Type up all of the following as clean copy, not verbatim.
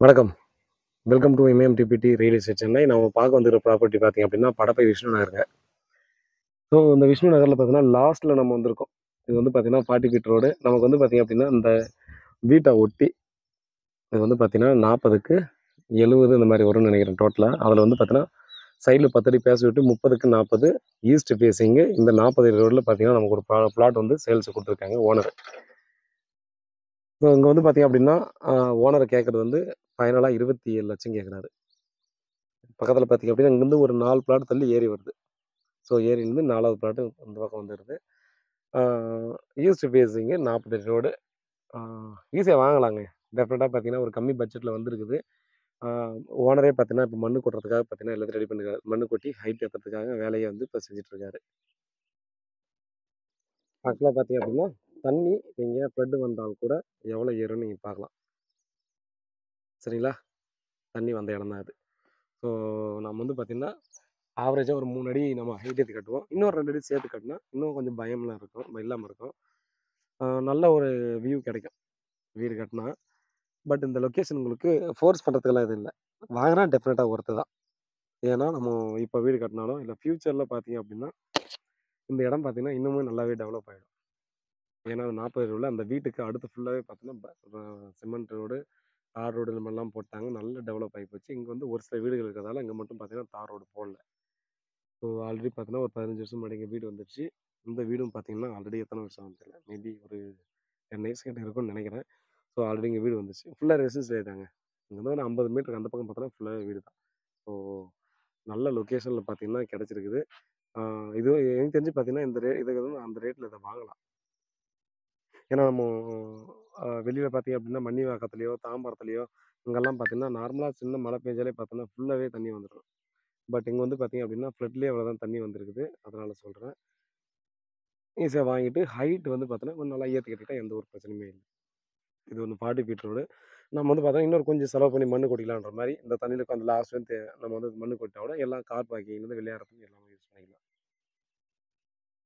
வணக்கம். Welcome to எம்எம்டிபிடி real estate Chennai. நம்ம பார்க்க வந்துருக்க ப்ராப்பர்ட்டி பார்த்தீங்க அப்படின்னா, படப்பை விஷ்ணு நகருங்க. ஸோ இந்த விஷ்ணு நகர்ல பார்த்தீங்கன்னா, லாஸ்ட்ல நம்ம வந்திருக்கோம். இது வந்து பார்த்தீங்கன்னா, 40 ஃபீட் ரோடு. நமக்கு வந்து பார்த்தீங்க அப்படின்னா, இந்த வீட்ட ஒட்டி இது வந்து பார்த்தீங்கன்னா, 40க்கு 70 இந்த மாரி வரும்னு நெனைக்கிறேன் டோட்டலா. அதுல வந்து பார்த்தீங்கன்னா, சைடுல 10 அடி பேஸ் விட்டு 30க்கு 40 ஈஸ்ட் ஃபேசிங்கு. இந்த 40 அடி ரோட்ல பார்த்தீங்கன்னா, நமக்கு ஒரு பிளாட் வந்து சேல்ஸுக்கு குடுத்துருக்காங்க ஓனர். ஸோ இங்க வந்து பார்த்தீங்க அப்படின்னா, ஓனர் கேட்கறது வந்து ஃபைனலா 27,00,000 கேட்குறாரு. பக்கத்துல பார்த்தீங்க அப்படின்னா, இங்கருந்து ஒரு 4 பிளாட் தள்ளி ஏரி வருது. ஸோ ஏரியிலேருந்து 4வது பிளாட்டு இந்த பக்கம் வந்துருது. ஆ ஈஸ்ட் ஃபேஸிங்கு 40 ரோடு. ஆ ஈஸியா வாங்கலாங்க. டெஃபினட்டா பார்த்தீங்கன்னா, ஒரு கம்மி பட்ஜெட்ல வந்திருக்குது. ஆ ஓனரே பார்த்தீங்கன்னா, இப்ப மண்ணு கொட்டுறதுக்காக பார்த்தீங்கன்னா, எல்லாத்தையும் ரெடி பண்ணிருக்காரு. மண்ணு கொட்டி ஹைட் ஏத்துறதுக்காக வேலைய வந்து இப்ப செஞ்சுட்டு இருக்காரு. ஆக்சுவலா பார்த்தீங்க அப்படின்னா, தண்ணி நீங்க ஃப்ளட் வந்தால் கூட எவ்வளோ ஏறும்னு நீங்க பார்க்கலாம். சரிங்களா? தண்ணி வந்த இடம் தான் அது. ஸோ நம்ம வந்து பார்த்தீங்கன்னா, ஆவரேஜா ஒரு 3 அடி நம்ம ஹைட் ஏத்தி கட்டுவோம். இன்னும் 2 அடி சேர்த்து கட்டுனா, இன்னும் கொஞ்சம் பயம்லாம் இருக்கும். இல்லாம இருக்கும். நல்ல ஒரு வியூ கிடைக்கும். வீடு கட்டுனா. பட் இந்த லொக்கேஷன் உங்களுக்கு ஃபோர்ஸ் பண்றதுக்கெல்லாம் எதுவும் இல்ல. வாங்குனா டெஃபினட்டா ஒர்த்து தான். ஏன்னா, நம்ம இப்ப வீடு கட்டினாலும், இல்ல ஃபியூச்சர்ல பார்த்தீங்க அப்டின்னா, இந்த இடம் பார்த்தீங்கன்னா, இன்னுமே நல்லாவே டெவலப் ஆயிடும். ஏன்னா 40 ரோடுல அந்த வீட்டுக்கு அடுத்து ஃபுல்லாவே பார்த்தீங்கன்னா, சிமெண்ட் ரோடு, தார் ரோடு இந்த மாரிலாம் போட்டாங்க. நல்ல டெவலப் ஆயி போச்சு. இங்க வந்து ஒரு சில வீடுகள் இருக்கிறதால, இங்க மட்டும் பார்த்தீங்கன்னா, தார் ரோடு போடல. ஸோ ஆல்ரெடி பார்த்தீங்கன்னா, ஒரு 15 வருஷம் முன்னாடி இங்க வீடு வந்துருச்சு. இந்த வீடும் பார்த்தீங்கன்னா, ஆல்ரெடி எத்தன வருஷம் ஆகுதுன்னு தெரியல. மேபி ஒரு 10 இயர்ஸ் கிட்ட இருக்கும்னு நெனைக்கிறேன். ஸோ ஆல்ரெடி இங்க வீடு வந்துருச்சு. ஃபுல்லா ரெசிடென்ஸ் ஏரியாங்க. இங்கருந்து ஒரு 50 மீட்டருக்கு அந்த பக்கம் பார்த்தோம்னா, ஃபுல்லாவே வீடு தான். ஸோ நல்ல லொக்கேஷன்ல பார்த்தீங்கன்னா கிடைச்சிருக்குது. ஆ இது எனக்கு தெரிஞ்சு பார்த்தீங்கன்னா, இந்த இதுக்கு வந்து அந்த ரேட்ல இத வாங்கலாம். ஏன்னா நம்ம வெளியில பார்த்தீங்க அப்படின்னா, மண்ணிவாக்கத்துலயோ, தாம்பரத்துலயோ இங்கெல்லாம் பார்த்தீங்கன்னா, நார்மலா சின்ன மழை பெஞ்சாலே பார்த்தோன்னா, ஃபுல்லாவே தண்ணி வந்துரும். பட் இங்க வந்து பார்த்தீங்க அப்படின்னா, ஃப்ளட்லயே அவ்வளோதான் தண்ணி வந்திருக்குது. அதனால சொல்றேன். ஈஸியா வாங்கிட்டு ஹைட் வந்து பார்த்தோன்னா, கொஞ்சம் நல்லா ஏத்தி கட்டிட்டா எந்த ஒரு பிரச்சனையுமே இல்ல. இது வந்து 40 ஃபீட் ரோடு. நம்ம வந்து பார்த்தா இன்னொரு கொஞ்சம் செலவு பண்ணி மண்ணு கொட்டிக்கலான்ற மாரி, இந்த தண்ணியில உட்காந்து லாஸ்ட் வரையும் நம்ம வந்து மண்ணு கொட்டிட்டா கூட எல்லாம் கார் பார்க்கிங்லேருந்து விளையாடுறதுக்கு எல்லாமே யூஸ் பண்ணிக்கலாம்.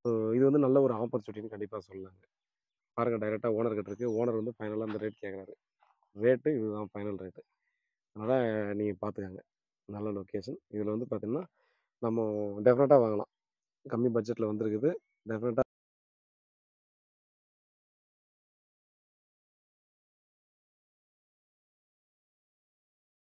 ஸோ இது வந்து நல்ல ஒரு ஆப்பர்ச்சுனிட்டின்னு கண்டிப்பா சொல்லலாங்க. பாருங்க டைரக்ட்டா ஓனர் கிட்ட இருக்கு. ஓனர் வந்து ஃபைனலா இந்த ரேட் கேட்குறாரு. ரேட்டு இதுதான் ஃபைனல் ரேட்டு. அதனால நீங்க பார்த்துக்கங்க. நல்ல லொக்கேஷன். இதில வந்து பார்த்தீங்கன்னா, நம்ம டெஃபினட்டா வாங்கலாம். கம்மி பட்ஜெட்ல வந்திருக்குது. டெஃபினட்டா